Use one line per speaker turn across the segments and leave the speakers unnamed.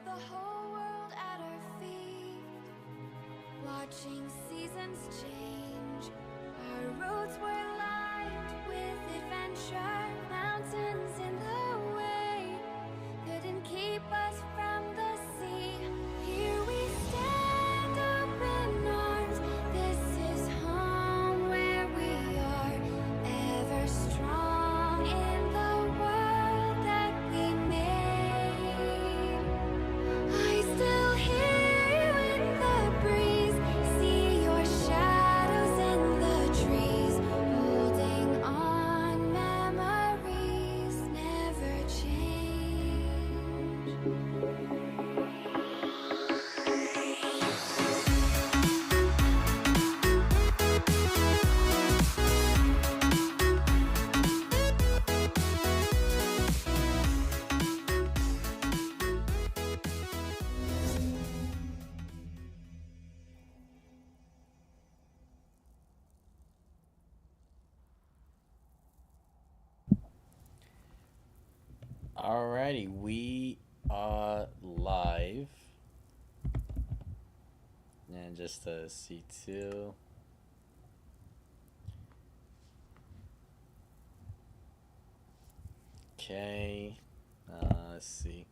the whole world at our feet, watching seasons change. Our roads were lined with adventure, mountains in the way couldn't keep us from the sea. Here we stand, open arms. This is home where we are, ever strong in the world that we made. I still hear you in the breeze, see your shadows in the trees, holding on, memories never change.
Alrighty, we are live. And just a C2. Okay. Let's see.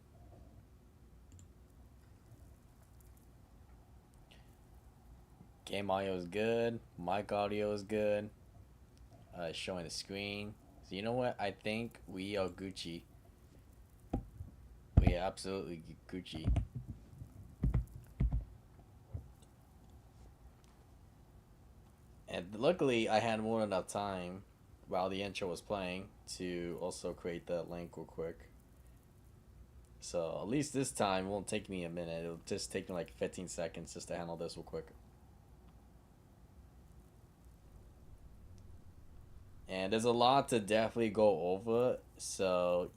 Game audio is good. Mic audio is good. Showing the screen. So you know what? I think we are Gucci. We are absolutely Gucci. And luckily, I had more than enough time while the intro was playing to also create that link real quick. So at least this time it won't take me a minute. It'll just take me like 15 seconds just to handle this real quick. And there's a lot to definitely go over. So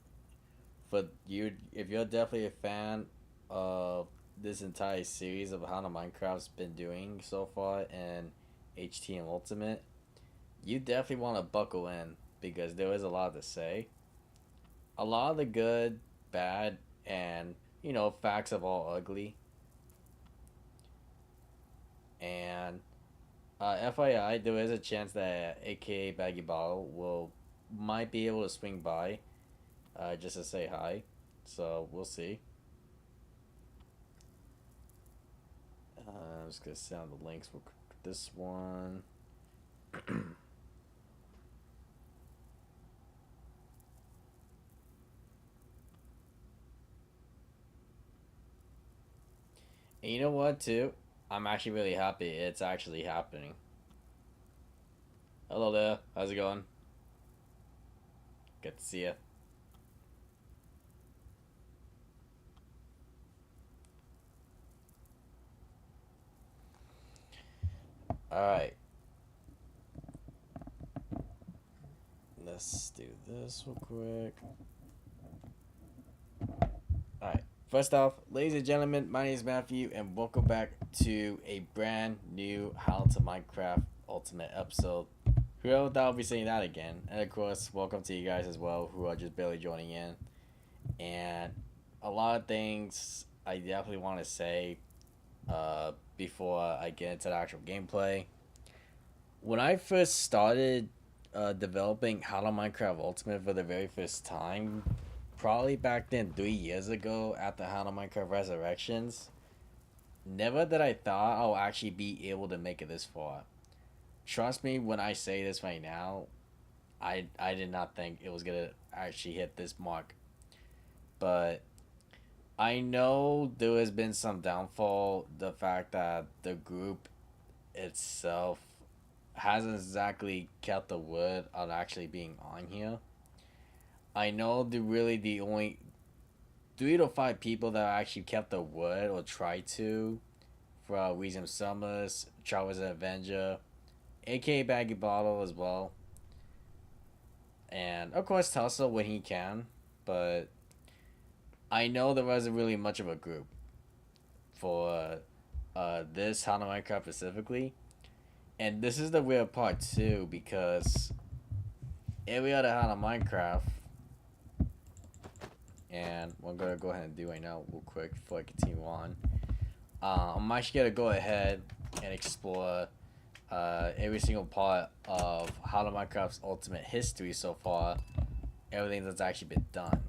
for you, if you're definitely a fan of this entire series of how the Minecraft's been doing so far and HTM Ultimate, you definitely want to buckle in because there is a lot to say. A lot of the good, bad, and facts of all ugly. And FYI, there is a chance that AKA Baggy Bottle might be able to swing by just to say hi. So we'll see. I'm just gonna sound the links for this one. And you know what, too? I'm actually really happy it's actually happening. Hello there. How's it going? Good to see you. Alright. Let's do this real quick. Alright. First off, ladies and gentlemen, my name is Matthew, and welcome back to a brand new How to Minecraft Ultimate episode. Whoever thought I'll be saying that again. And of course, welcome to you guys as well who are just barely joining in. And a lot of things I definitely want to say before I get into the actual gameplay. When I first started developing How to Minecraft Ultimate for the very first time, probably back then 3 years ago at the How to Minecraft Resurrections, never did I thought I'll actually be able to make it this far. Trust me when I say this right now, I did not think it was gonna actually hit this mark. But I know there has been some downfall, the fact that the group itself hasn't exactly kept the word on actually being on here. I know the only 3 to 5 people that actually kept the word or tried to, for Weezum Summers, Charles Avenger, aka Baggy Bottle as well, and of course Tulsa when he can, but I know there wasn't really much of a group for this How to Minecraft specifically. And this is the weird part too, because every other How to Minecraft, and what I'm gonna go ahead and do right now real quick before I continue on. I'm actually gonna go ahead and explore every single part of How to Minecraft's ultimate history so far, everything that's actually been done.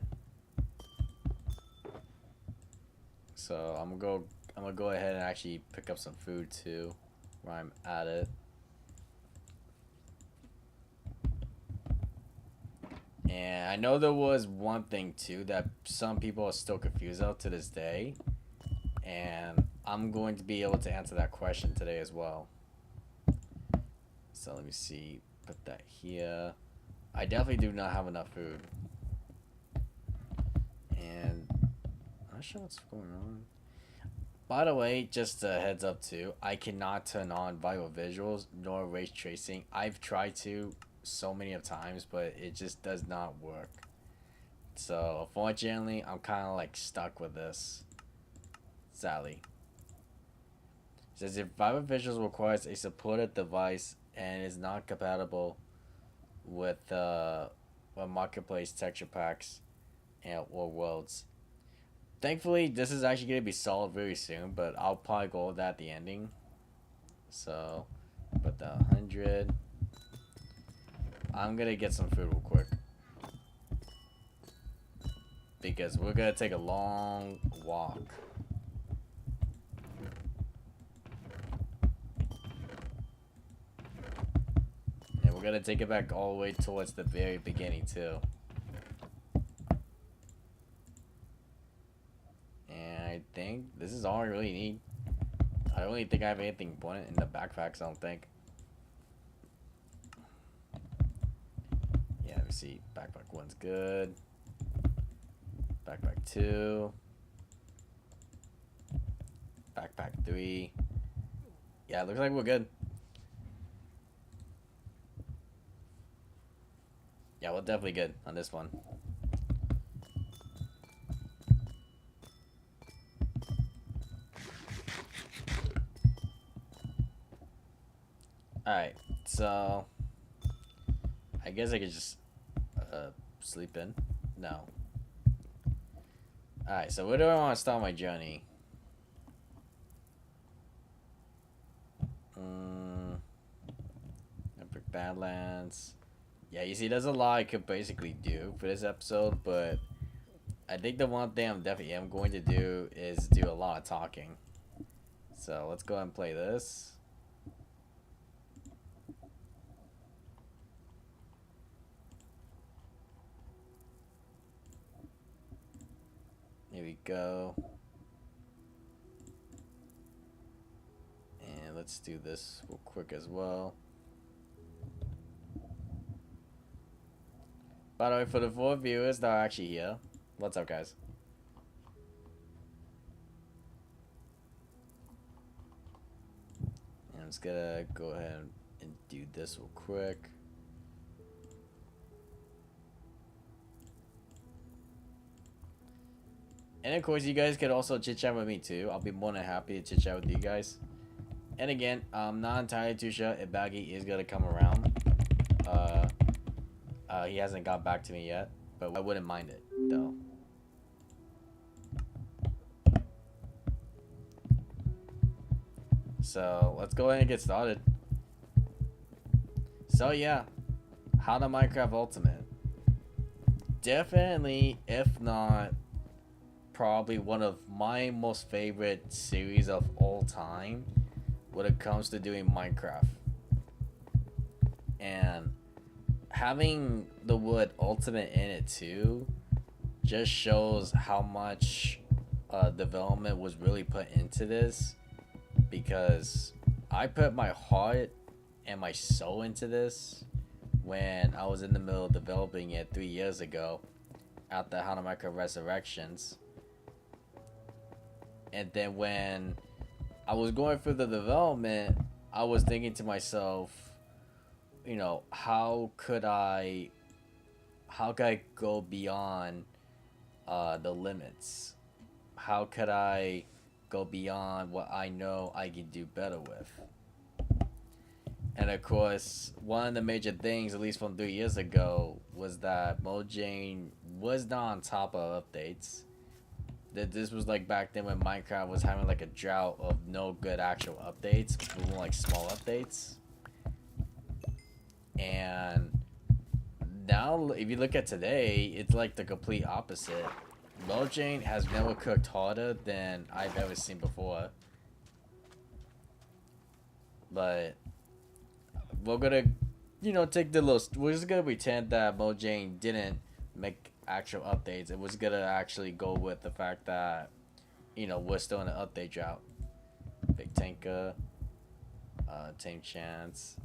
So I'm gonna go ahead and actually pick up some food too, while I'm at it. And I know there was one thing too that some people are still confused of to this day, and I'm going to be able to answer that question today as well. So let me see, put that here. I definitely do not have enough food, and I'm not sure what's going on. By the way, just a heads up too, I cannot turn on viral visuals nor ray tracing. I've tried to so many of times, but it just does not work. So unfortunately, I'm kind of like stuck with this. Sadly, it says if viral visuals requires a supported device and is not compatible with marketplace texture packs and or worlds. Thankfully, this is actually going to be solved very soon, but I'll probably go with that at the ending. So, put the 100. I'm going to get some food real quick, because we're going to take a long walk. And we're going to take it back all the way towards the very beginning, too. I think this is all I really need. I don't really think I have anything important in the backpacks, I don't think. Yeah, let me see. Backpack 1's good. Backpack 2. Backpack 3. Yeah, it looks like we're good. Yeah, we're definitely good on this one. Alright, so I guess I could just sleep in. No. Alright, so where do I want to start my journey? Epic Badlands. Yeah, you see, there's a lot I could basically do for this episode, but I think the one thing I'm definitely going to do is do a lot of talking. So let's go ahead and play this. Here we go. And let's do this real quick as well. By the way, for the 4 viewers that are actually here, what's up, guys? And I'm just gonna go ahead and do this real quick. And of course, you guys could also chit chat with me too. I'll be more than happy to chit chat with you guys. And again, I'm not entirely too sure if Baggy is gonna come around. He hasn't got back to me yet, but I wouldn't mind it though. So let's go ahead and get started. So yeah, How to Minecraft Ultimate. Definitely, if not probably one of my most favorite series of all time when it comes to doing Minecraft. And having the word ultimate in it too just shows how much development was really put into this, because I put my heart and my soul into this when I was in the middle of developing it 3 years ago at the How to Minecraft Resurrections. And then when I was going through the development, I was thinking to myself, you know, how could I go beyond the limits? How could I go beyond what I know I can do better with? And of course, one of the major things, at least from 3 years ago, was that Mojang was not on top of updates. That this was like back then when Minecraft was having like a drought of no good actual updates, but more like small updates. And now, if you look at today, it's like the complete opposite. Mojang has never cooked harder than I've ever seen before. But we're gonna, take the little. We're just gonna pretend that Mojang didn't make actual updates. It was gonna actually go with the fact that, we're still in an update drought. Big Tanker, Tame Chance.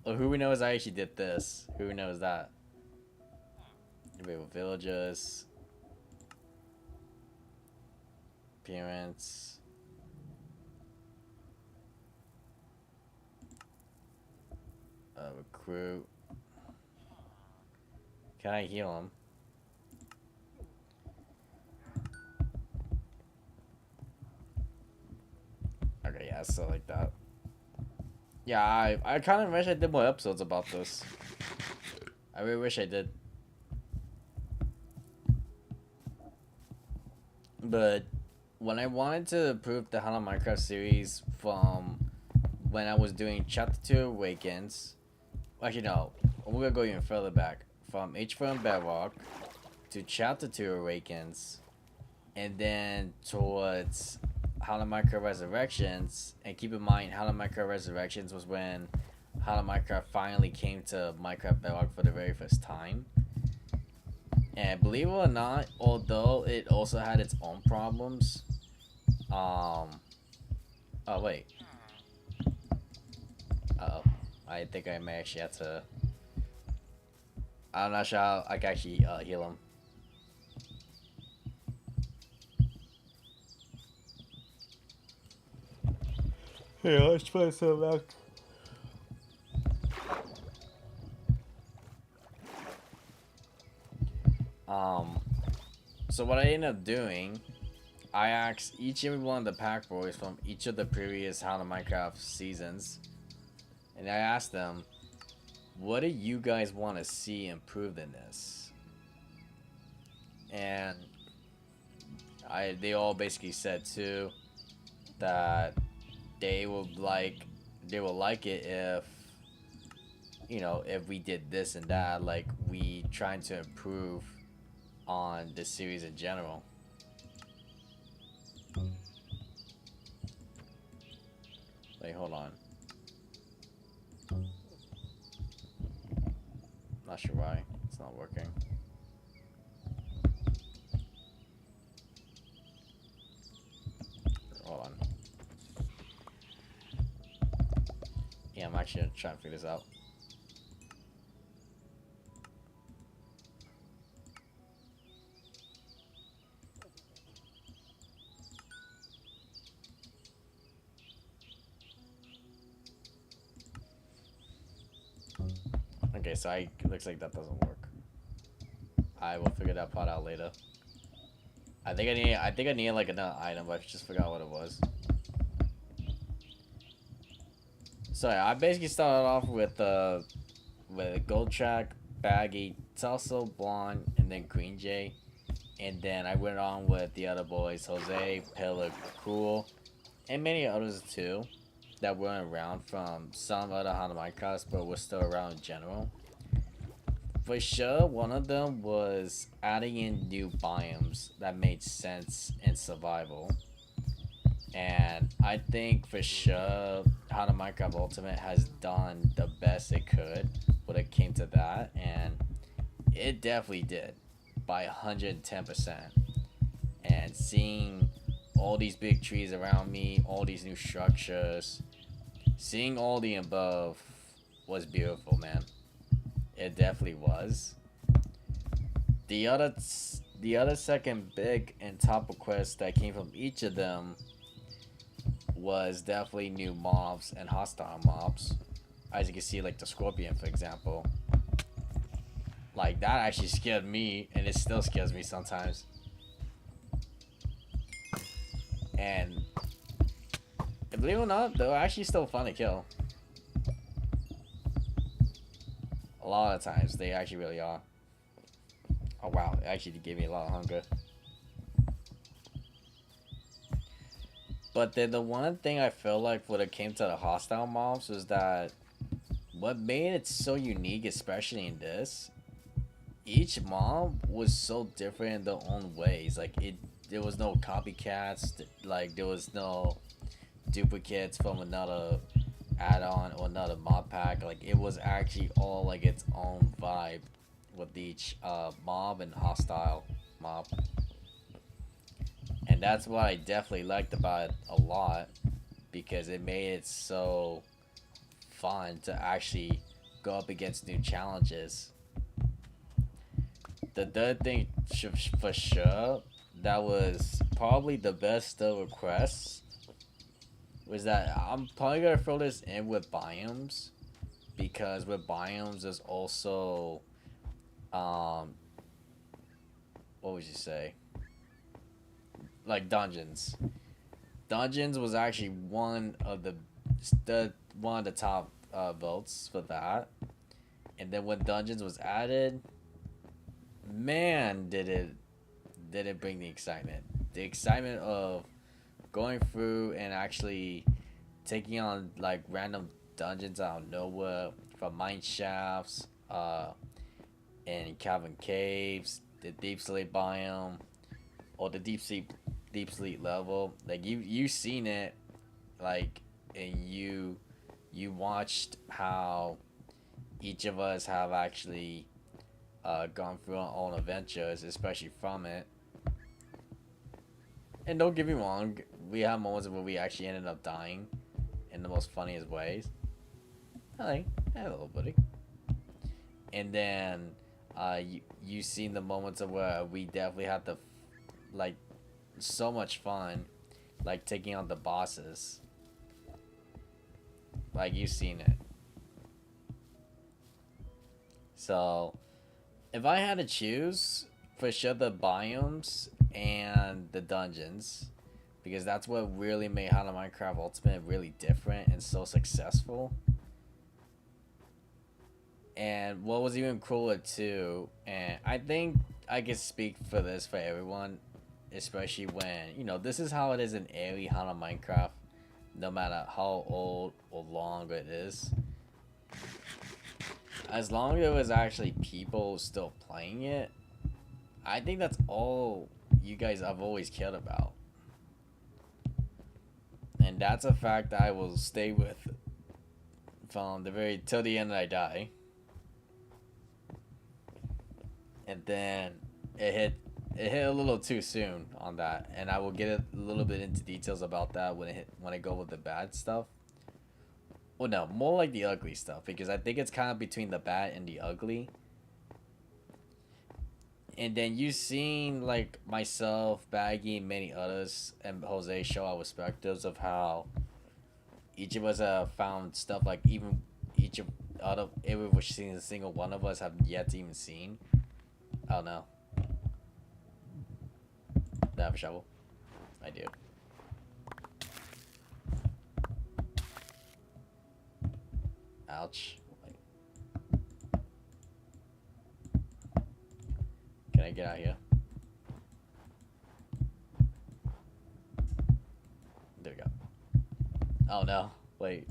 Oh, who knows? I actually did this. Who knows that? We have villagers. Appearance. Recruit. Can I heal him? Okay, yeah, so like that. Yeah, I kind of wish I did more episodes about this. I really wish I did. But when I wanted to improve the Hello Minecraft series from when I was doing Chapter 2 Awakens, actually no, we're gonna go even further back. From H4 Bedrock to Chapter 2 Awakens, and then towards Hello Minecraft Resurrections. And keep in mind, Hello Minecraft Resurrections was when Hello Minecraft finally came to Minecraft Bedrock for the very first time. And believe it or not, although it also had its own problems, oh wait, I think I may actually have to. I'm not sure how I can actually heal him. Hey, let's try some back. So what I ended up doing, I asked each and every one of the pack boys from each of the previous How to Minecraft seasons, and I asked them, what do you guys want to see improved in this? And they all basically said too that they will like it if if we did this and that, like we trying to improve on the series in general. Wait, hold on. Not sure why it's not working. Hold on. Yeah, I'm actually gonna try and figure this out. Okay, so it looks like that doesn't work. I will figure that part out later. I think I need like another item, but I just forgot what it was. So yeah, I basically started off with Gold Track, Baggy, Tussle, Blonde, and then Green Jay. And then I went on with the other boys, Jose, Pillar, Cool, and many others too, that weren't around from some other How to Minecraft, but were still around in general. For sure, one of them was adding in new biomes that made sense in survival. And I think for sure, How to Minecraft Ultimate has done the best it could when it came to that, and it definitely did by 110%. And seeing all these big trees around me, all these new structures, seeing all the above was beautiful, man. It definitely was. The other second big and top request that came from each of them was definitely new mobs and hostile mobs. As you can see, like the scorpion, for example. Like, that actually scared me, and it still scares me sometimes. And believe it or not, they're actually still fun to kill. A lot of times, they actually really are. Oh wow, it actually gave me a lot of hunger. But then the one thing I feel like when it came to the hostile mobs was that what made it so unique, especially in this, each mob was so different in their own ways. Like there was no copycats. Like there was no duplicates from another add-on or another mod pack. Like it was actually all like its own vibe with each mob and hostile mob. And that's what I definitely liked about it a lot, because it made it so fun to actually go up against new challenges. The third thing for sure that was probably the best of requests was that I'm probably gonna throw this in with biomes, because with biomes there's also what would you say, like dungeons. Dungeons was actually one of the top votes for that. And then when dungeons was added, man, did it bring the excitement. The excitement of going through and actually taking on like random dungeons out of nowhere, from mine shafts, and cavern caves, the deep sleep biome, or the deep sleep level. Like you seen it, like, and you watched how each of us have actually gone through our own adventures, especially from it. And don't get me wrong, we have moments where we actually ended up dying in the most funniest ways. Hey, little buddy. And then you seen the moments of where we definitely had to like so much fun, like taking on the bosses. Like you've seen it. So if I had to choose, for sure the biomes and the dungeons, because that's what really made How to Minecraft Ultimate really different and so successful. And what was even cooler too, and I think I can speak for this for everyone, especially when, you know, this is how it is in every How to Minecraft, no matter how old or long it is. As long as there was actually people still playing it, I think that's all you guys have always cared about. And that's a fact that I will stay with from the very till the end that I die. And then it hit a little too soon on that, and I will get a little bit into details about that when I go with the bad stuff. Well, no, more like the ugly stuff, because I think it's kind of between the bad and the ugly. And then you seen like myself, Baggy, and many others, and Jose show our perspectives of how each of us have found stuff like even each of every single one of us have yet to even seen. Oh no. Do I have a shovel? I do. Ouch. Can I get out here? There we go. Oh no. Wait.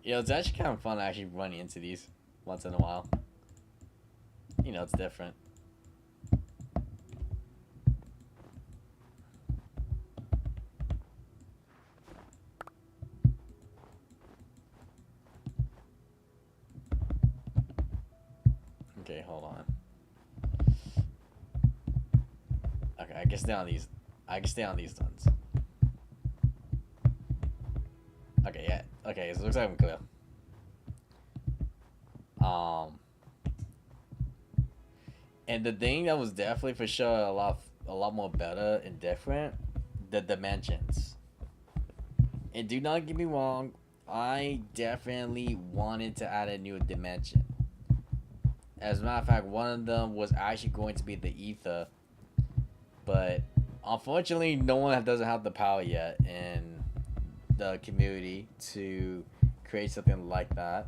You know, it's actually kind of fun actually running into these once in a while. You know, it's different. Okay, hold on. Okay, I can stay on these. I can stay on these ones. Okay, yeah. Okay, so it looks like I'm clear. And the thing that was definitely for sure a lot more better and different, the dimensions. And do not get me wrong, I definitely wanted to add a new dimension. As a matter of fact, one of them was actually going to be the ether, but unfortunately, no one doesn't have the power yet in the community to create something like that,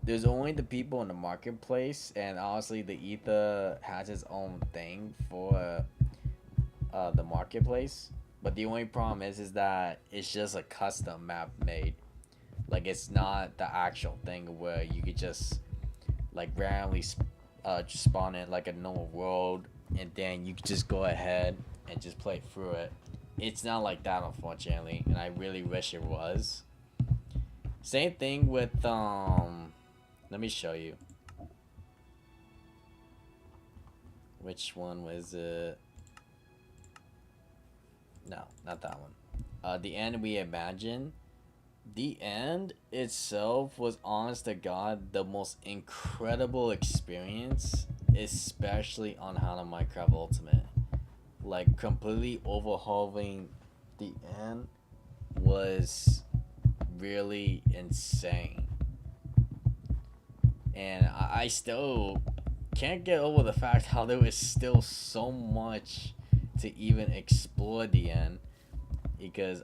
there's only the people in the marketplace, and honestly, the ether has its own thing for the marketplace. But the only problem is that it's just a custom map made. Like it's not the actual thing where you could just like randomly just spawn in like a normal world, and then you could just go ahead and just play through it. It's not like that, unfortunately, and I really wish it was. Same thing with let me show you. Which one was it? No, not that one. The End We Imagine. The End itself was, honest to God, the most incredible experience, especially on Hana Minecraft Ultimate. Like, completely overhauling The End was really insane. And I still can't get over the fact how there was still so much to even explore The End, because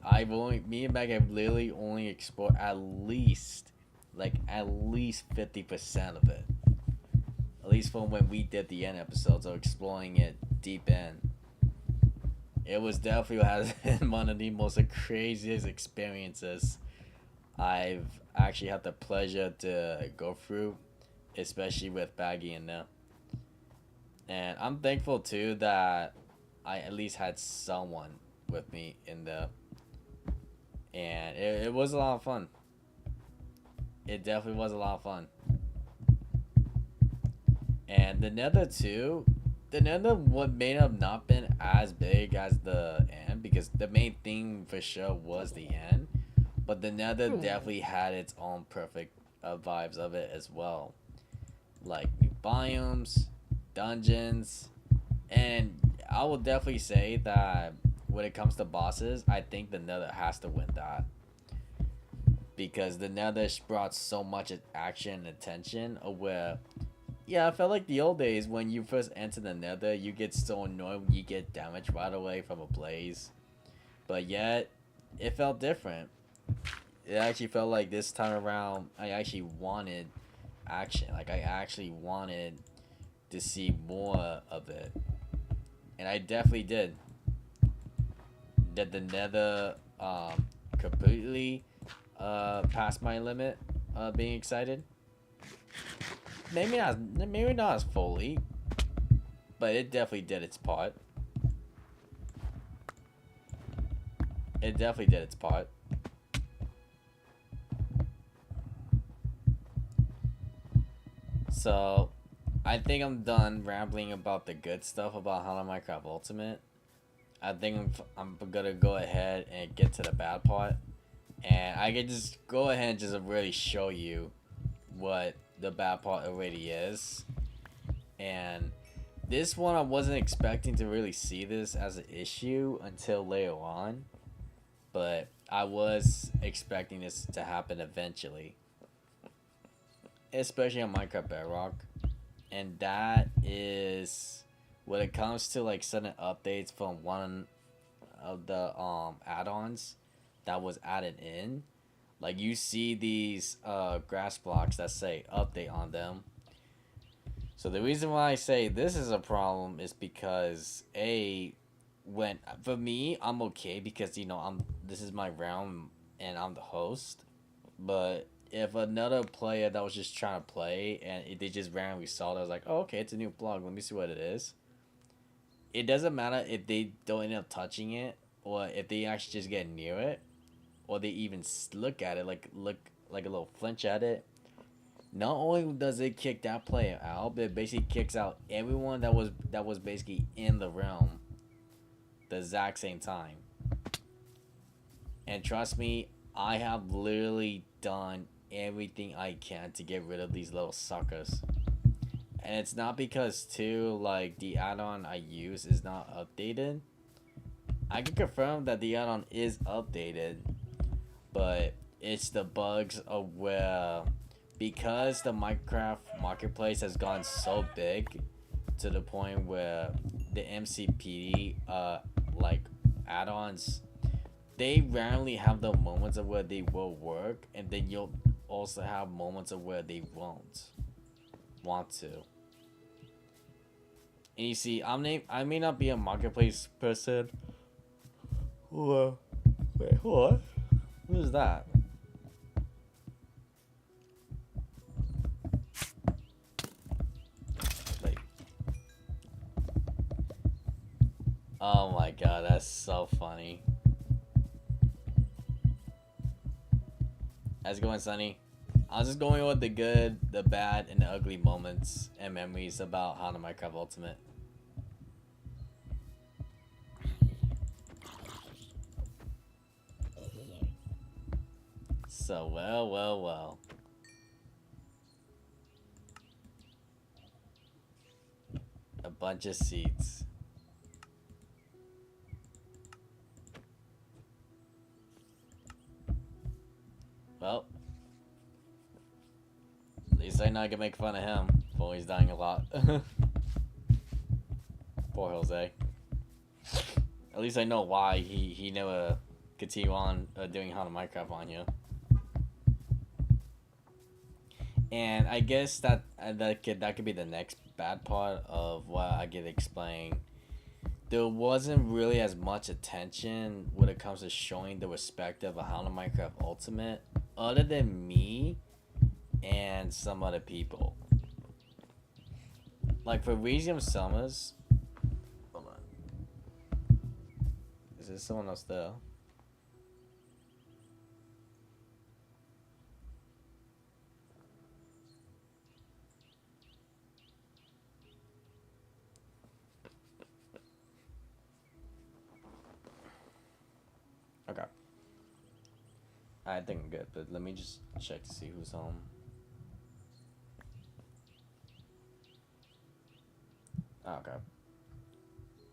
me and Meg have literally only explored at least 50% of it. At least from when we did the End episodes of exploring it deep in. It was definitely has been one of the most craziest experiences I've actually had the pleasure to go through, especially with Baggy in there. And I'm thankful too that I at least had someone with me in there. And it was a lot of fun. It definitely was a lot of fun. And the Nether too, the Nether what may have not been as big as the End, because the main thing for sure was the End, but the Nether definitely had its own perfect vibes of it as well, like new biomes, dungeons, and I will definitely say that when it comes to bosses, I think the Nether has to win that, because the Nether brought so much action and attention where, yeah, I felt like the old days when you first enter the Nether, you get so annoyed when you get damaged right away from a blaze. But yet, it felt different. It actually felt like this time around, I actually wanted action. Like, I actually wanted to see more of it. And I definitely did. Did the Nether completely pass my limit of being excited? Maybe not as fully, but it definitely did its part. It definitely did its part. So, I think I'm done rambling about the good stuff about Hana Minecraft Ultimate. I think I'm gonna go ahead and get to the bad part, and I can just go ahead and just really show you what the bad part already is. And this one, I wasn't expecting to really see this as an issue until later on, but I was expecting this to happen eventually, especially on Minecraft Bedrock. And that is when it comes to like sudden updates from one of the add-ons that was added in. Like, you see these grass blocks that say update on them. So the reason why I say this is a problem is because for me, I'm okay because, you know, this is my realm and I'm the host. But if another player that was just trying to play and they just randomly saw it, I was like, oh, okay, it's a new block, let me see what it is. It doesn't matter if they don't end up touching it, or if they actually just get near it, or they even look at it, look like a little flinch at it. Not only does it kick that player out, but it basically kicks out everyone that was basically in the realm the exact same time. And trust me, I have literally done everything I can to get rid of these little suckers. And it's not because too, like, the add-on I use is not updated. I can confirm that the add-on is updated, but it's the bugs of where, because the Minecraft marketplace has gone so big to the point where the MCPD like add-ons, they rarely have the moments of where they will work, and then you'll also have moments of where they won't want to. And you see, I may not be a marketplace person. Whoa. Wait, what? What is that? Wait. Oh my god, that's so funny. How's it going, Sonny? I'm just going with the good, the bad, and the ugly moments and memories about How to Minecraft Ultimate. So, well. A bunch of seeds. Well, at least I know I can make fun of him for he's dying a lot. Poor Jose. At least I know why he never continue on doing How to Minecraft on you. And I guess that could be the next bad part of what I get explained. There wasn't really as much attention when it comes to showing the perspective of How to Minecraft Ultimate, other than me and some other people. Like for Reasium Summers. Hold on. Is there someone else there? Okay. I think I'm good, but let me just check to see who's home. Oh, okay.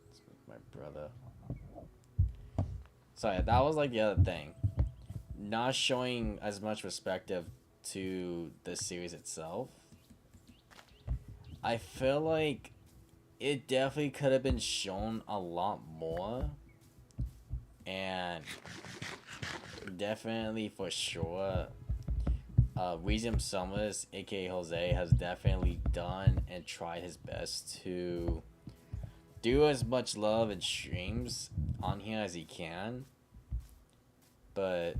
Let's make my brother. So yeah, that was like the other thing. Not showing as much perspective to the series itself. I feel like it definitely could have been shown a lot more. And definitely for sure, Reasium Summers, aka Jose, has definitely done and tried his best to do as much love and streams on here as he can. But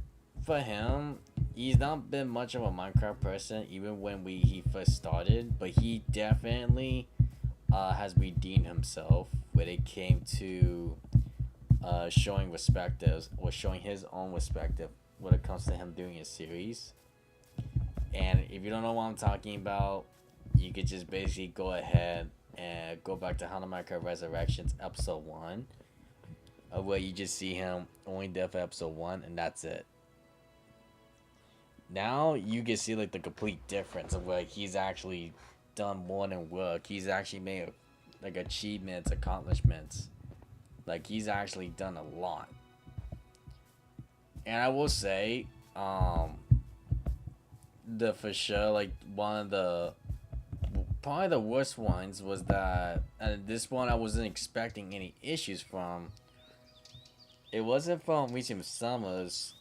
for him, he's not been much of a Minecraft person even when he first started, but he definitely has redeemed himself when it came to showing perspectives or showing his own perspective when it comes to him doing his series. And if you don't know what I'm talking about, you could just basically go ahead and go back to How to Minecraft Resurrections episode 1, where you just see him only dead for episode 1, and that's it. Now you can see like the complete difference of like he's actually done more than work. He's actually made like achievements, accomplishments. Like he's actually done a lot. And I will say, the for sure like one of the probably the worst ones was that, and this one I wasn't expecting any issues from. It wasn't from Reaching Summers,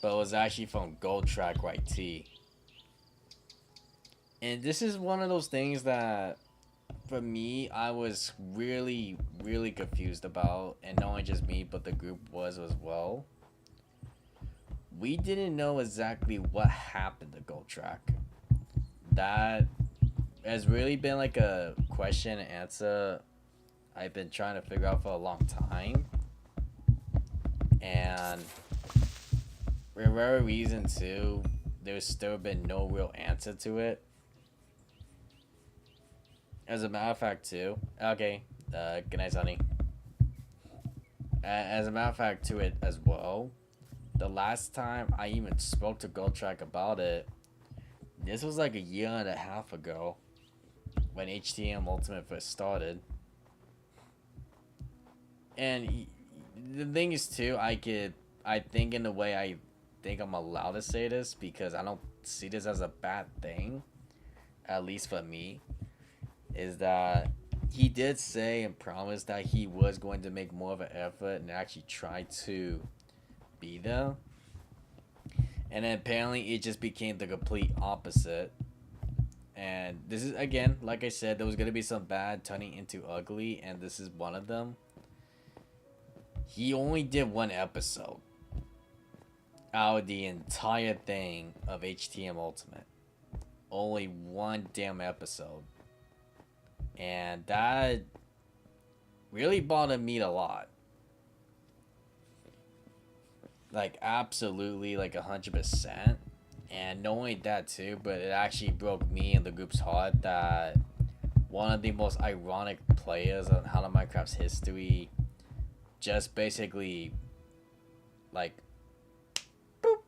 but it was actually from Gold Track YT. And this is one of those things that, for me, I was really confused about, and not only just me, but the group was as well. We didn't know exactly what happened to Gold Track. That has really been like a question and answer I've been trying to figure out for a long time. And for whatever reason too, there's still been no real answer to it. As a matter of fact too, okay, good night, Sonny. As a matter of fact to it as well, the last time I even spoke to Goldtrack about it, this was like a year and a half ago, when HTM Ultimate first started. And the thing is too, I think in a way I think I'm allowed to say this because I don't see this as a bad thing, at least for me, is that he did say and promise that he was going to make more of an effort and actually try to be there. And then apparently it just became the complete opposite. And this is, again, like I said, there was going to be some bad turning into ugly, and this is one of them. He only did one episode out of the entire thing of HTM Ultimate. Only one damn episode. And that really bothered me a lot. Like, absolutely, like 100%. And not only that too, but it actually broke me and the group's heart that one of the most ironic players on Hello Minecraft's history just basically, like, boop,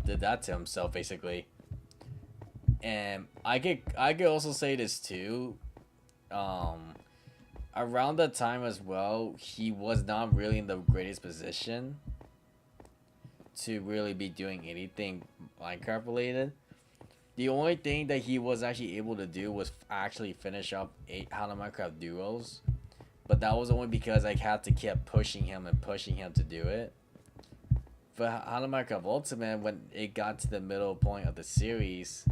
did that to himself, basically. And I could also say this too. Around that time as well, he was not really in the greatest position to really be doing anything Minecraft related. The only thing that he was actually able to do was actually finish up 8 How to Minecraft duos. But that was only because I had to keep pushing him to do it. For How to Minecraft Ultimate, when it got to the middle point of the series,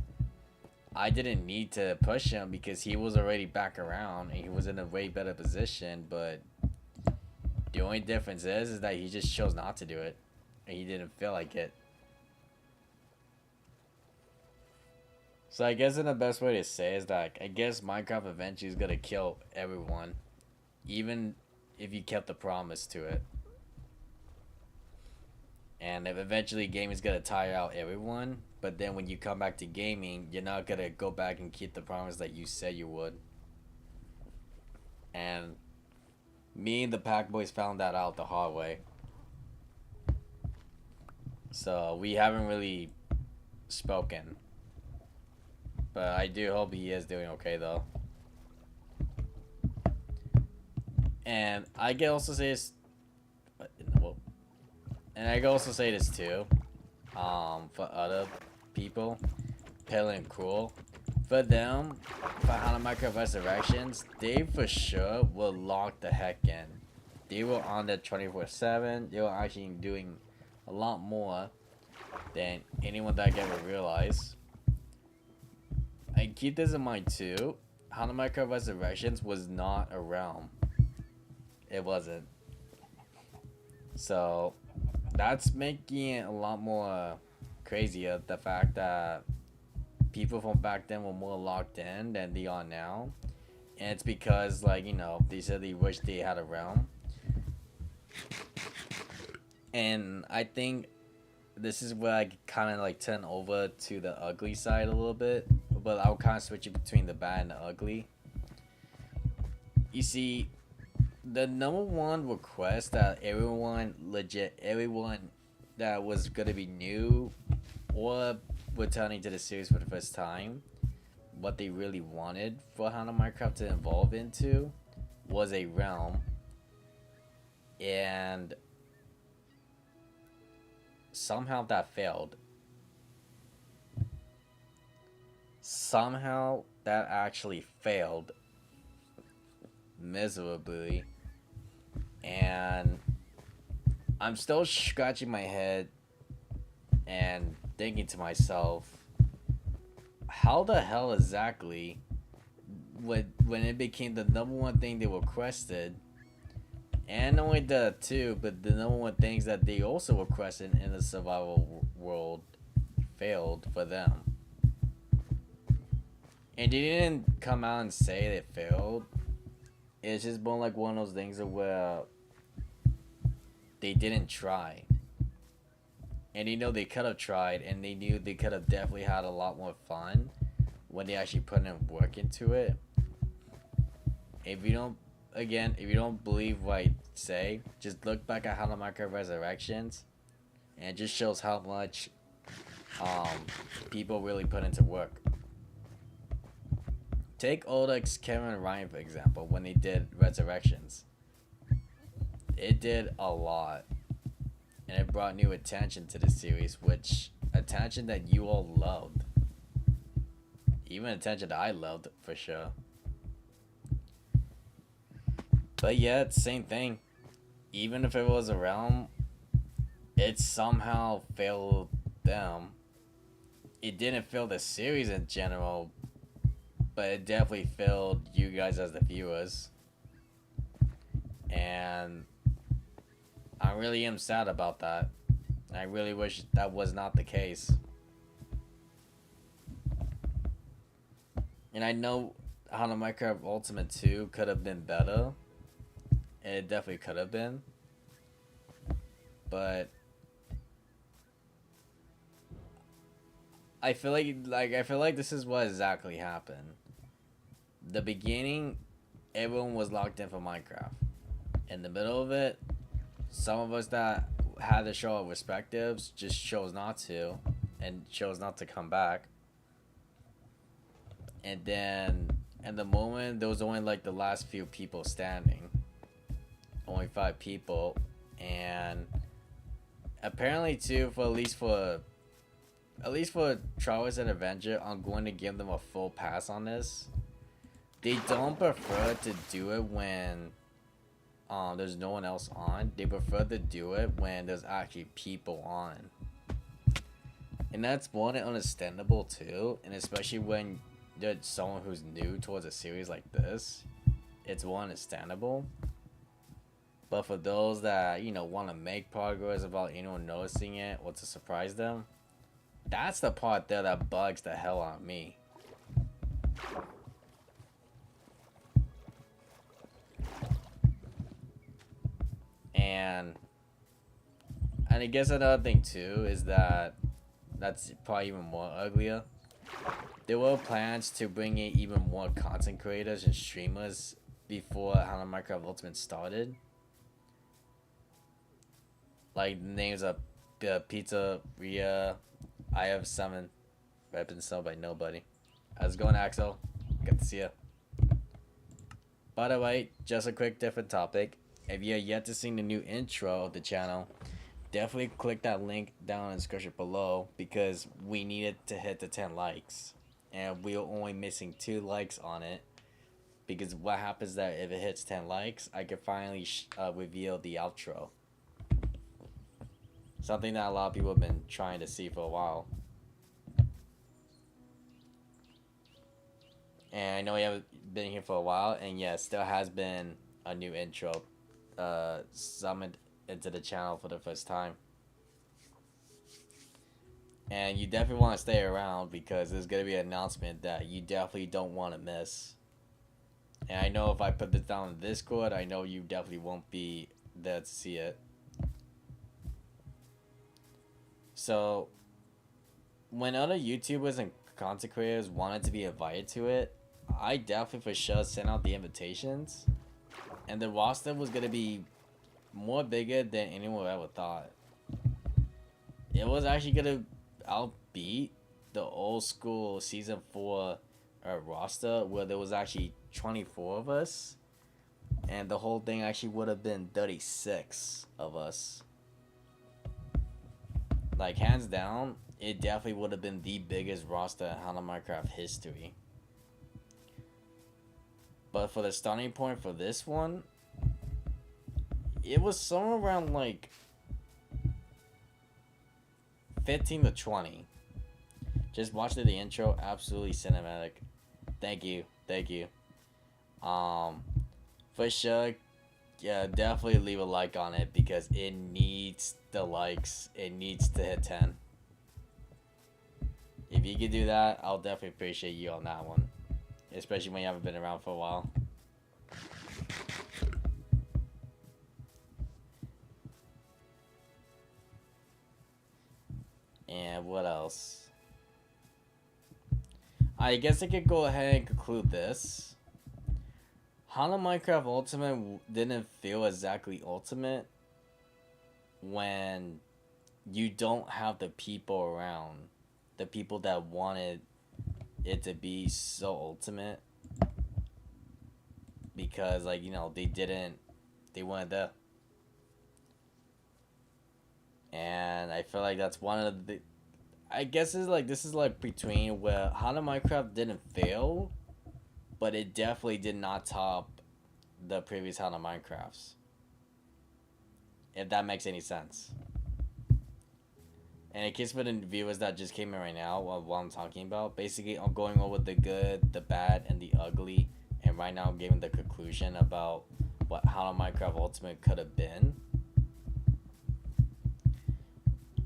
I didn't need to push him because he was already back around and he was in a way better position. But the only difference is that he just chose not to do it. And he didn't feel like it. So I guess in the best way to say is that I guess Minecraft eventually is gonna kill everyone, even if you kept the promise to it. And if eventually gaming's gonna tire out everyone, but then when you come back to gaming, you're not gonna go back and keep the promise that you said you would. And me and the Pack Boys found that out the hard way. So we haven't really spoken. But I do hope he is doing okay though. And I can also say this, and I can also say this too, for other people, Pale and Cruel, for them, for How to Minecraft Resurrections, they for sure will lock the heck in. They were on there 24/7. They were actually doing a lot more than anyone that I ever realized. And keep this in mind too, How to Minecraft Resurrections was not a realm. It wasn't. So that's making it a lot more crazier, the fact that people from back then were more locked in than they are now. And it's because, like, you know, they said they wish they had a realm. And I think this is where I kind of like turn over to the ugly side a little bit, but I'll kind of switch it between the bad and the ugly. You see, the number one request that everyone that was gonna be new or returning to the series for the first time, what they really wanted for How to Minecraft to evolve into was a realm. And somehow that failed. Somehow that actually failed miserably. And I'm still scratching my head and thinking to myself, how the hell exactly when it became the number one thing they requested, and not only that too, but the number one things that they also requested in the survival world failed for them. And they didn't come out and say they failed. It's just more like one of those things where they didn't try. And they know they could have tried, and they knew they could have definitely had a lot more fun when they actually put in work into it. If you don't believe what I say, just look back at How to Minecraft Resurrections, and it just shows how much people really put into work. Take Odex, Kevin, and Ryan for example, when they did Resurrections. It did a lot, and it brought new attention to the series, which attention that you all loved, even attention that I loved for sure. But yeah, it's the same thing. Even if it was a realm, it somehow failed them. It didn't fail the series in general, but it definitely failed you guys as the viewers. And I really am sad about that. I really wish that was not the case. And I know how the Minecraft Ultimate 2 could have been better. And it definitely could have been. But I feel like this is what exactly happened. The beginning, everyone was locked in for Minecraft. In the middle of it, some of us that had to show our respectives just chose not to, and chose not to come back. And then, in the moment, there was only like the last few people standing. Only 5 people, and apparently too, for at least for Travis and Avenger, I'm going to give them a full pass on this. They don't prefer to do it when there's no one else on. They prefer to do it when there's actually people on. And that's more than understandable too. And especially when there's someone who's new towards a series like this, it's more understandable. But for those that, want to make progress without anyone noticing it or to surprise them, that's the part there that bugs the hell out of me. And I guess another thing too is that's probably even more uglier. There were plans to bring in even more content creators and streamers before Hana Minecraft Ultimate started. Like the names of Pizzeria, I have 7, but been sold by nobody. How's it going, Axel? Good to see you. By the way, just a quick different topic. If you are yet to see the new intro of the channel, definitely click that link down in the description below because we needed to hit the 10 likes. And we are only missing 2 likes on it. Because what happens is that if it hits 10 likes, I can finally reveal the outro. Something that a lot of people have been trying to see for a while. And I know you haven't been here for a while, and yes, there has been a new intro summoned into the channel for the first time. And you definitely want to stay around because there's going to be an announcement that you definitely don't want to miss. And I know if I put this down in Discord, I know you definitely won't be there to see it. So, when other YouTubers and content creators wanted to be invited to it, I definitely for sure sent out the invitations. And the roster was going to be more bigger than anyone ever thought. It was actually going to outbeat the old school season 4 roster where there was actually 24 of us. And the whole thing actually would have been 36 of us. Like, hands down, it definitely would have been the biggest roster in Hana Minecraft history. But for the starting point for this one, it was somewhere around like 15 to 20. Just watch the intro, absolutely cinematic. Thank you. For sure, yeah, definitely leave a like on it because it needs the likes. It needs to hit 10. If you could do that, I'll definitely appreciate you on that one. Especially when you haven't been around for a while. And what else? I guess I could go ahead and conclude this. Hana Minecraft Ultimate didn't feel exactly ultimate when you don't have the people around. The people that wanted it to be so ultimate. Because, like, they weren't there. And I feel like that's one of the... I guess this is like between where Hana Minecraft didn't fail, but it definitely did not top the previous Hana Minecrafts. If that makes any sense. And in case for the viewers that just came in right now, what I'm talking about, basically I'm going over the good, the bad, and the ugly, and right now I'm giving the conclusion about what Hollow Minecraft Ultimate could have been.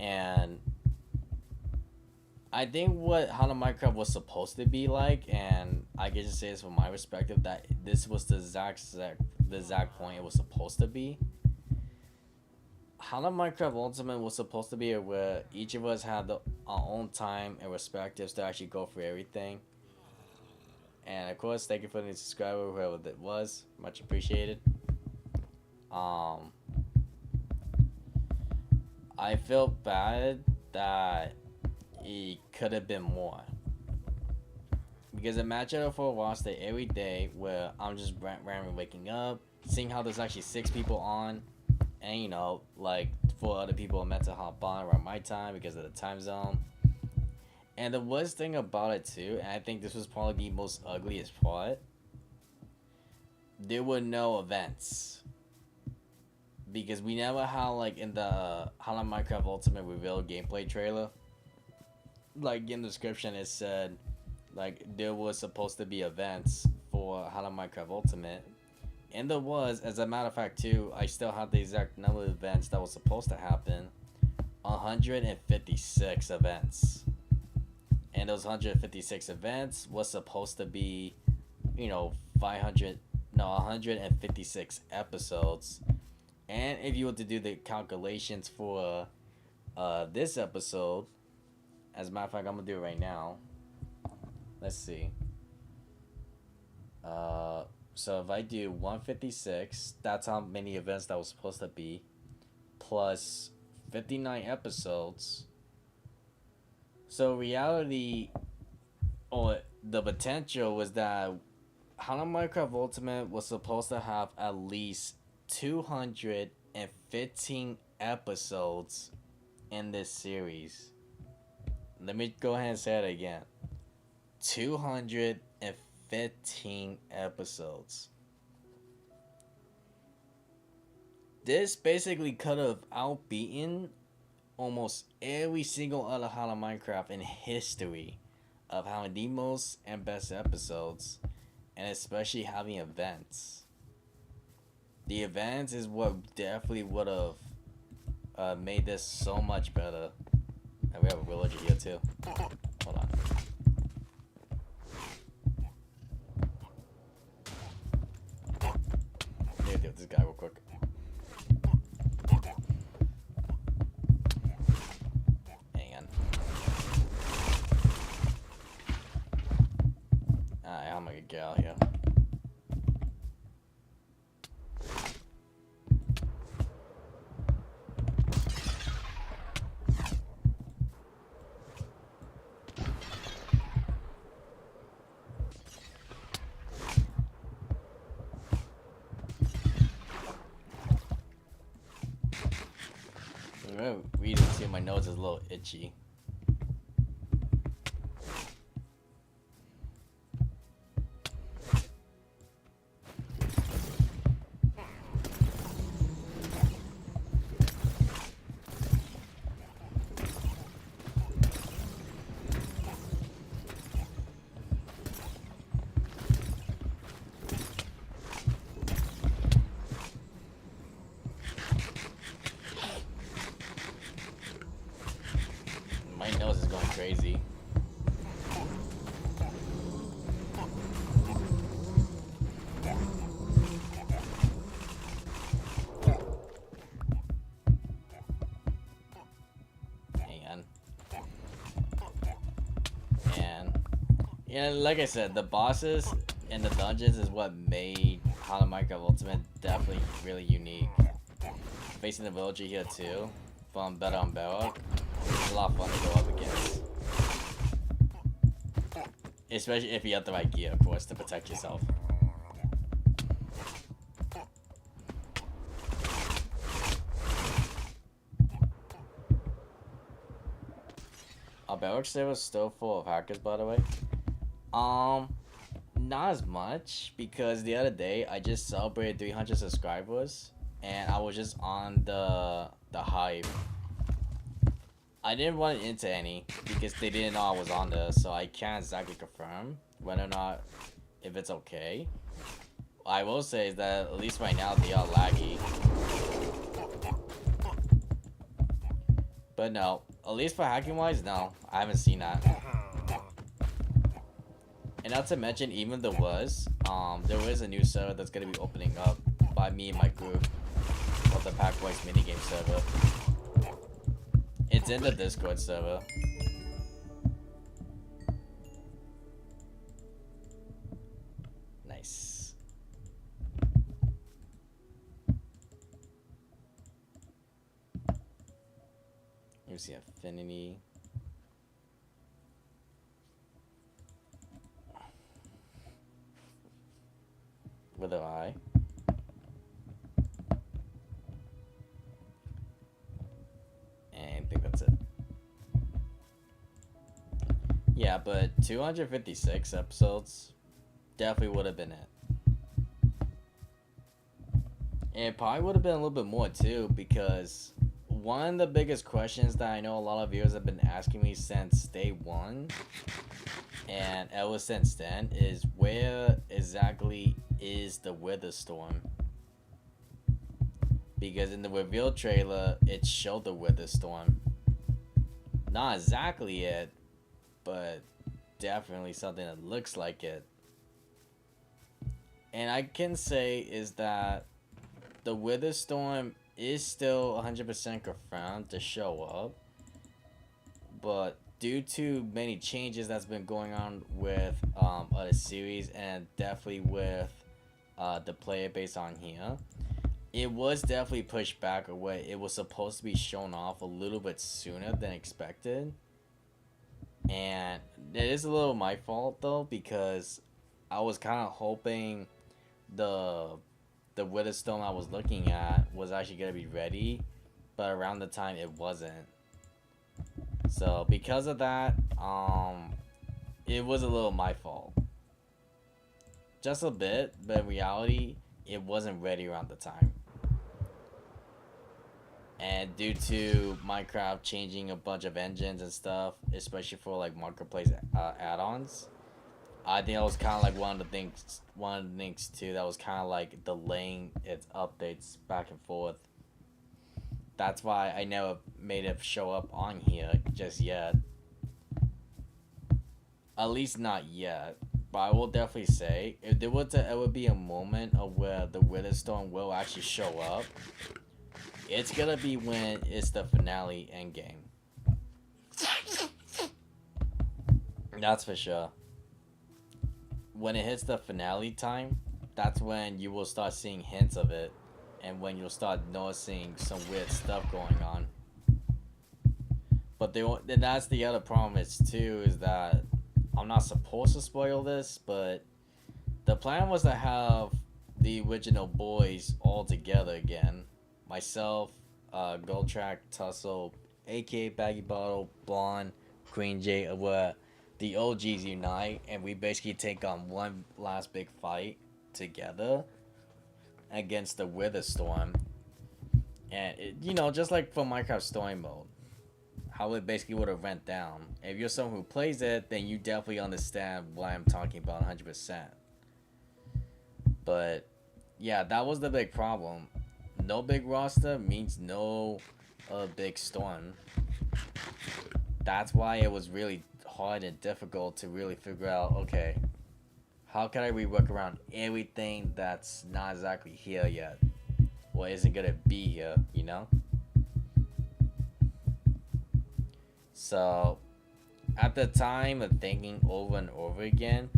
And I think what Hollow Minecraft was supposed to be like, and I can just say this from my perspective, that this was the exact point it was supposed to be. Hollow Minecraft Ultimate was supposed to be where each of us had our own time and perspectives to actually go through everything. And of course, thank you for the subscriber, whoever that was, much appreciated. I felt bad that it could have been more, because imagine for a while stay every day where I'm just randomly waking up, seeing how there's actually 6 people on, and you know, like 4 other people are meant to hop on around my time because of the time zone. And the worst thing about it too, and I think this was probably the most ugliest part, there were no events. Because we never had, like, in the Hollow Minecraft Ultimate reveal gameplay trailer, like in the description it said, like, there was supposed to be events for Hollow Minecraft Ultimate. And there was, as a matter of fact too, I still have the exact number of events that was supposed to happen. 156 events. And those 156 events was supposed to be, you know, 156 episodes. And if you were to do the calculations for this episode, as a matter of fact, I'm going to do it right now. Let's see. So if I do 156, that's how many events that was supposed to be, plus 59 episodes. So reality, or the potential, was that Hollow Minecraft Ultimate was supposed to have at least 215 episodes in this series. Let me go ahead and say it again. 215 episodes. This basically could have outbeaten almost every single other Hollow Minecraft in history of having the most and best episodes, and especially having events. The events is what definitely would have made this so much better. And we have a villager here too. Hold on. Let me deal with this guy real quick. Hang on. Alright, I'm gonna get out here. Reading too, my nose is a little itchy. My nose is going crazy. Hang on. And yeah, like I said, the bosses and the dungeons is what made Hollow Minecraft Ultimate definitely really unique. Facing the villager here too, from Better on Barrow. It's a lot of fun to go up against. Especially if you have the right gear, of course, to protect yourself. Our Barrow server is still full of hackers, by the way. Not as much, because the other day I just celebrated 300 subscribers, and I was just on the hype. I didn't run into any because they didn't know I was on this, so I can't exactly confirm whether or not if it's okay. I will say is that at least right now they are laggy. But no, at least for hacking wise, no, I haven't seen that. And not to mention, even there was a new server that's gonna be opening up by me and my group of the Pack Boys minigame server. It's in the Discord server. Nice. Let me see affinity. With an eye. And I think that's it. Yeah, but 256 episodes definitely would have been it. And it probably would have been a little bit more too, because one of the biggest questions that I know a lot of viewers have been asking me since day one, and ever since then, is where exactly is the Wither Storm? Because in the reveal trailer, it showed the Wither Storm. Not exactly it, but definitely something that looks like it. And I can say is that the Wither Storm is still 100% confirmed to show up, but due to many changes that's been going on with other series and definitely with the player base on here, it was definitely pushed back away. It was supposed to be shown off a little bit sooner than expected. And it is a little my fault though, because I was kind of hoping the Witherstone I was looking at was actually going to be ready, but around the time it wasn't. So because of that, it was a little my fault. Just a bit, but in reality, it wasn't ready around the time. And due to Minecraft changing a bunch of engines and stuff, especially for like marketplace add-ons, I think that was kind of like one of the things too that was kind of like delaying its updates back and forth. That's why I never made it show up on here just yet. At least not yet. But I will definitely say, if there were to ever be a moment of where the Witherstorm will actually show up, it's gonna be when it's the finale endgame. That's for sure. When it hits the finale time, that's when you will start seeing hints of it, and when you'll start noticing some weird stuff going on. But that's the other problem is too, is that I'm not supposed to spoil this, but the plan was to have the original boys all together again. Myself, Goldtrack, Tussle, aka Baggy Bottle, Blonde, Queen J, where the OGs unite, and we basically take on one last big fight together against the Witherstorm. And it, just like for Minecraft Story Mode, how it basically would have went down. If you're someone who plays it, then you definitely understand what I'm talking about 100%. But yeah, that was the big problem. No big roster means no big storm. That's why it was really hard and difficult to really figure out, okay, how can I rework around everything that's not exactly here yet? Or isn't gonna be here, So, at the time of thinking over and over again,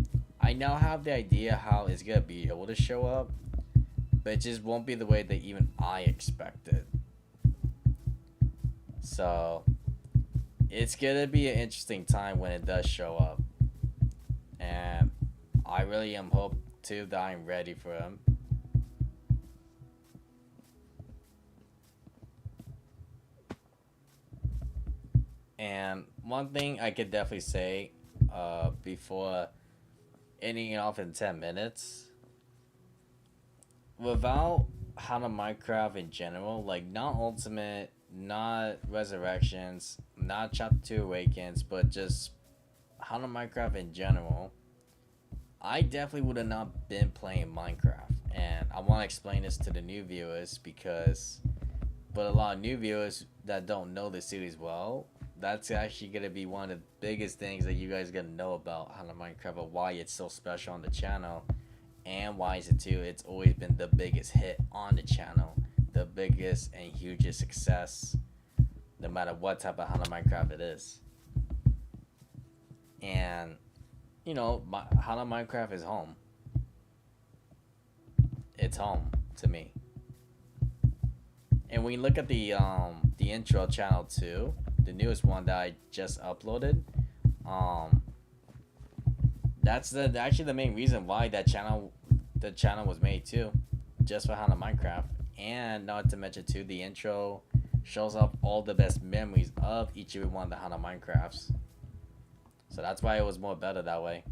I now have the idea how it's gonna be able to show up, but it just won't be the way that even I expected. So, it's gonna be an interesting time when it does show up, and I really am hope too that I'm ready for him. And one thing I could definitely say before ending it off in 10 minutes, without how to Minecraft in general, like not Ultimate, not Resurrections, not Chapter 2 Awakens, but just Hollow Minecraft in general, I definitely would have not been playing Minecraft. And I want to explain this to the new viewers because, but a lot of new viewers that don't know the series well, that's actually going to be one of the biggest things that you guys are going to know about Hollow Minecraft, or why it's so special on the channel, and why is it too, it's always been the biggest hit on the channel, the biggest and hugest success, no matter what type of Hollow Minecraft it is. And you know, Hollow Minecraft is home. It's home to me. And when you look at the intro channel too, the newest one that I just uploaded, that's actually the main reason why the channel was made too, just for Hollow Minecraft. And not to mention too, the intro shows off all the best memories of each and every one of the Hollow Minecrafts. So that's why it was more better that way.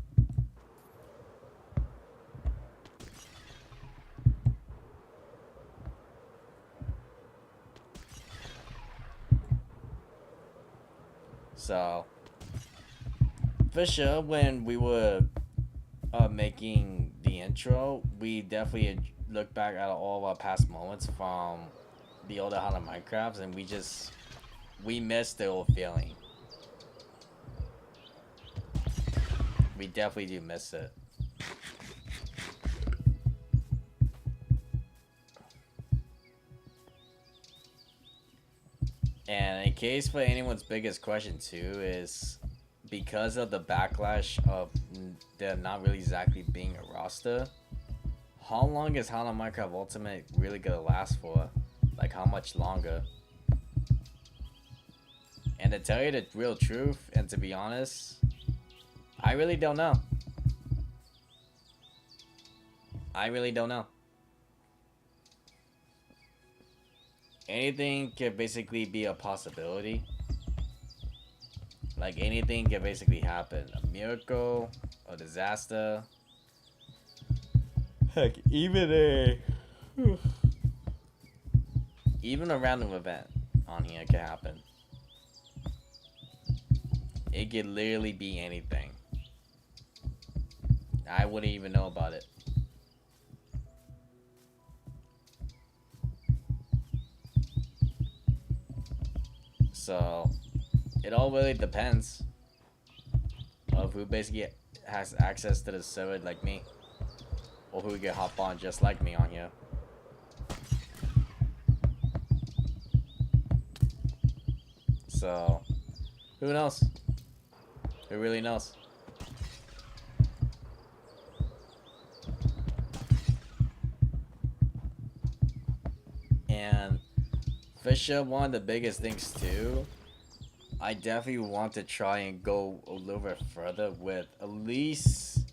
So for sure, when we were making the intro, we definitely looked back at all of our past moments from the older Hollow Minecrafts, and we missed the old feeling. We definitely do miss it. And in case for anyone's biggest question too, is because of the backlash of there not really exactly being a roster, how long is Hollow Minecraft Ultimate really gonna last for? Like, how much longer? And to tell you the real truth, and to be honest, I really don't know. I really don't know. Anything can basically be a possibility. Like, anything can basically happen. A miracle, a disaster. Heck, even a random event on here can happen. It could literally be anything. I wouldn't even know about it. So it all really depends of who basically has access to the server like me, or who can hop on just like me on here. So who knows? Who really knows? And for sure, one of the biggest things too, I definitely want to try and go a little bit further with, at least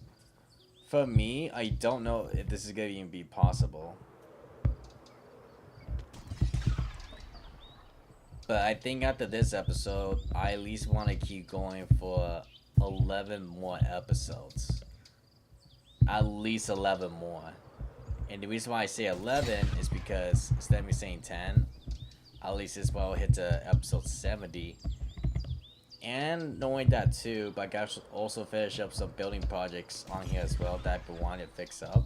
for me, I don't know if this is gonna even be possible, but I think after this episode, I at least want to keep going for 11 more episodes. At least 11 more. And the reason why I say 11 is because instead of me saying 10, at least this will hit to episode 70. And knowing that too, but I can also finish up some building projects on here as well that I want to fix up.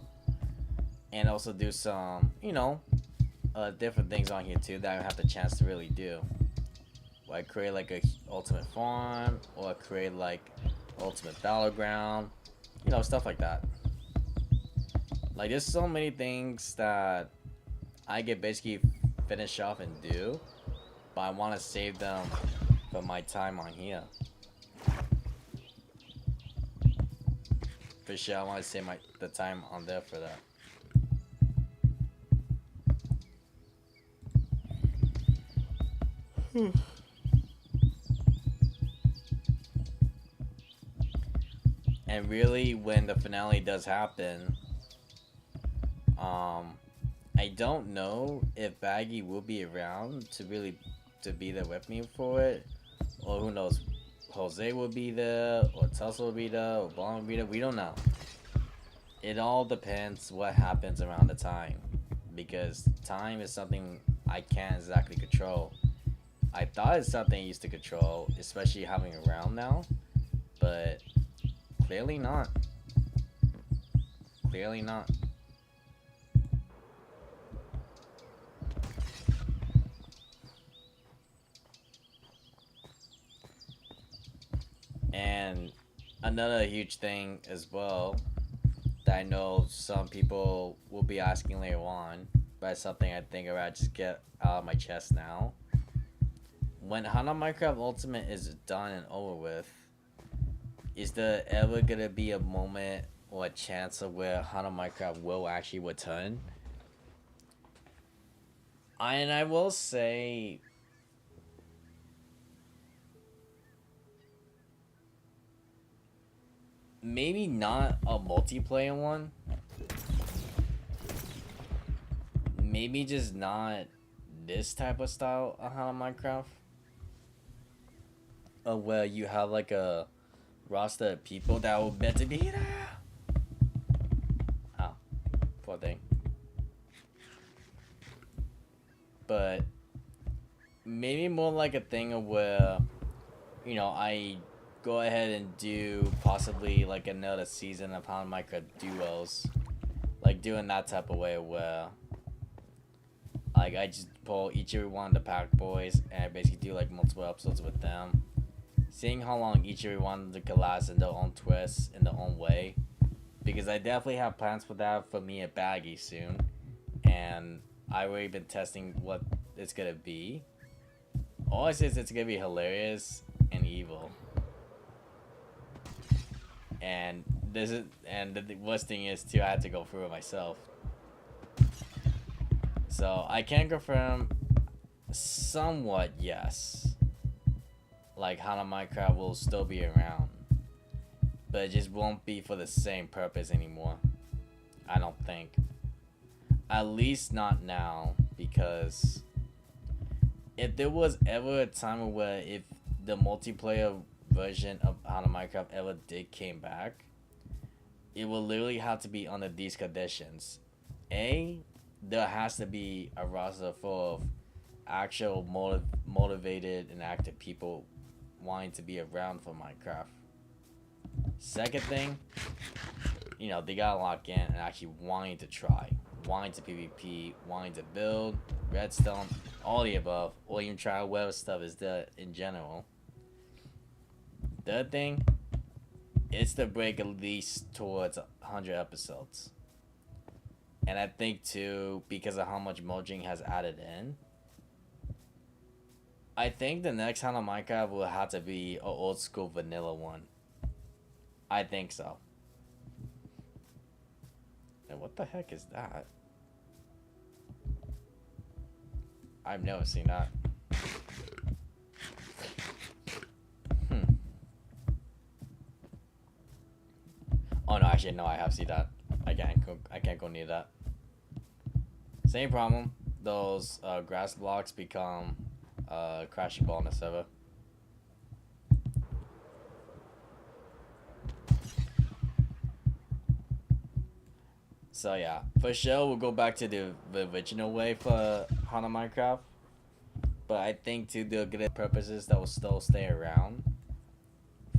And also do some, you know, different things on here too that I don't have the chance to really do. Like create like a ultimate farm, or create like ultimate battleground, you know, stuff like that. Like, there's so many things that I could basically finish off and do, but I want to save them for my time on here. For sure, I want to save the time on there for that. And really, when the finale does happen, I don't know if Baggy will be around to be there with me for it, or who knows, Jose will be there, or Tussle will be there, or Blonde will be there. We don't know. It all depends what happens around the time, because time is something I can't exactly control. I thought it's something I used to control, especially having around now, but clearly not. Clearly not. And another huge thing as well that I know some people will be asking later on, but it's something I think I'd just get out of my chest now. When Hana Minecraft Ultimate is done and over with, is there ever gonna be a moment or a chance of where Hana Minecraft will actually return? I will say, maybe not a multiplayer one. Maybe just not this type of style of Hana Minecraft. Where you have like a roster of people that were meant to be there. Oh, poor thing. But maybe more like a thing of where, you know, I go ahead and do possibly like another season of Hana Minecraft duos. Like doing that type of way where like I just pull each and every one of the Pack Boys and I basically do like multiple episodes with them. Seeing how long each and every one of them could last in their own twists, in their own way. Because I definitely have plans for that for me at Baggy soon. And I've already been testing what it's gonna be. All I say is it's gonna be hilarious and evil. And the worst thing is too, I had to go through it myself. So I can confirm somewhat yes. Like Hana Minecraft will still be around. But it just won't be for the same purpose anymore. I don't think. At least not now, because if there was ever a time where if the multiplayer version of Hana Minecraft ever did came back, it will literally have to be under these conditions. A, there has to be a roster full of actual motivated and active people wanting to be around for Minecraft. Second thing, you know, they gotta lock in and actually wanting to try, wanting to PvP, wanting to build, redstone, all the above, or even try whatever stuff is there in general. Third thing, it's to break at least towards 100 episodes. And I think too, because of how much Mojang has added in, I think the next Hana Minecraft will have to be an old school vanilla one. I think so. And what the heck is that? I've never seen that. Oh no, actually no, I have seen that. I can't go near that. Same problem. Those grass blocks become crashing ball in the server. So yeah, for sure we'll go back to the original way for Hana Minecraft. But I think to the good purposes that will still stay around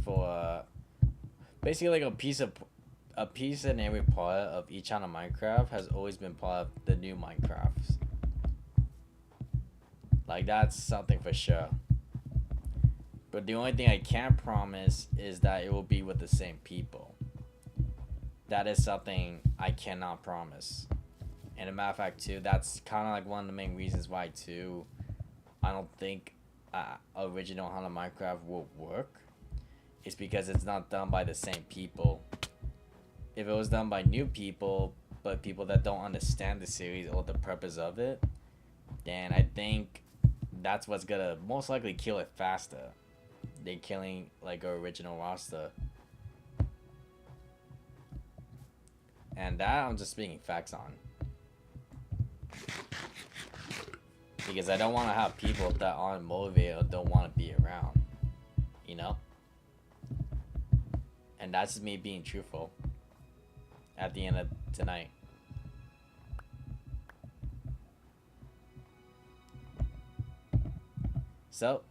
for basically like a piece in every part of each Hana Minecraft has always been part of the new Minecrafts. Like that's something for sure. But the only thing I can't promise is that it will be with the same people. That is something I cannot promise. And a matter of fact too, that's kind of like one of the main reasons why too I don't think original Hana Minecraft will work. It's because it's not done by the same people. If it was done by new people, but people that don't understand the series or the purpose of it, then I think that's what's gonna most likely kill it faster than killing like our original roster. And that I'm just speaking facts on. Because I don't want to have people that aren't motivated or don't want to be around. You know? And that's me being truthful. At the end of tonight. So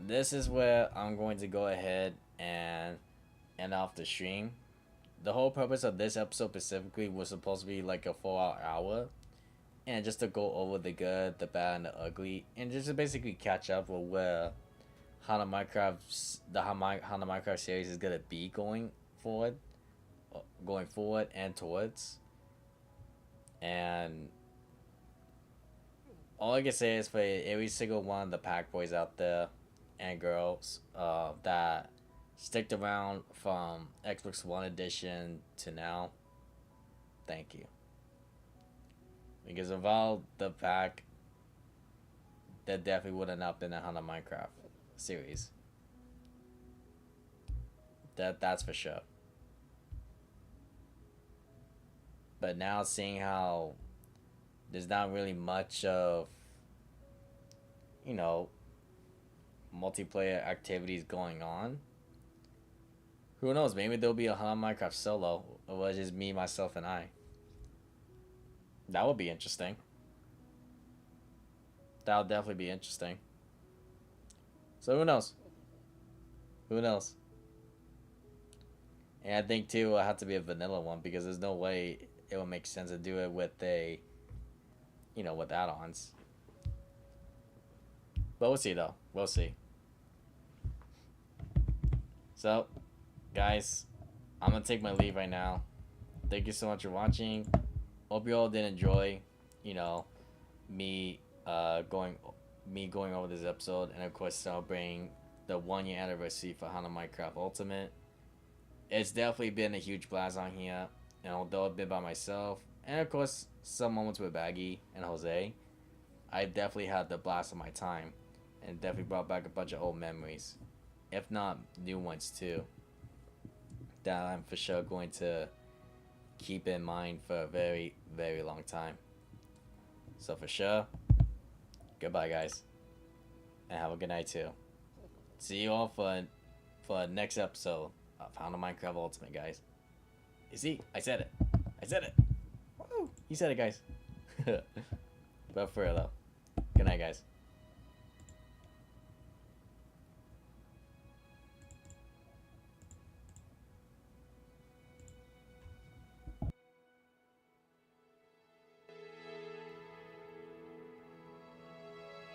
this is where I'm going to go ahead and end off the stream. The whole purpose of this episode specifically was supposed to be like a 4 hour, and just to go over the good, the bad, and the ugly, and just to basically catch up with where how the Minecraft series is gonna be going forward and towards. And all I can say is for every single one of the pack boys out there and girls that sticked around from Xbox One edition to now, thank you. Because without the pack, there definitely would have not been a Hunter Minecraft series. That's for sure. But now seeing how there's not really much of, you know, multiplayer activities going on. Who knows? Maybe there'll be a Hunter Minecraft solo, or just me, myself, and I. That would be interesting. That would definitely be interesting. So who knows? Who knows? And I think too, it'll have to be a vanilla one because there's no way it would make sense to do it with a, you know, with add-ons. But we'll see though. We'll see. So, guys, I'm gonna take my leave right now. Thank you so much for watching. Hope you all did enjoy, you know, me going over this episode, and of course celebrating the 1 year anniversary for Hunter Minecraft Ultimate. It's definitely been a huge blast on here, and although I've been by myself, and of course some moments with Baggy and Jose, I definitely had the blast of my time, and definitely brought back a bunch of old memories, if not new ones too, that I'm for sure going to keep in mind for a very, very long time. So for sure, goodbye guys, and have a good night too. See you all for next episode of Hunter Minecraft Ultimate, guys. You see, I said it. I said it. Woo! You said it, guys. But for real though, good night, guys.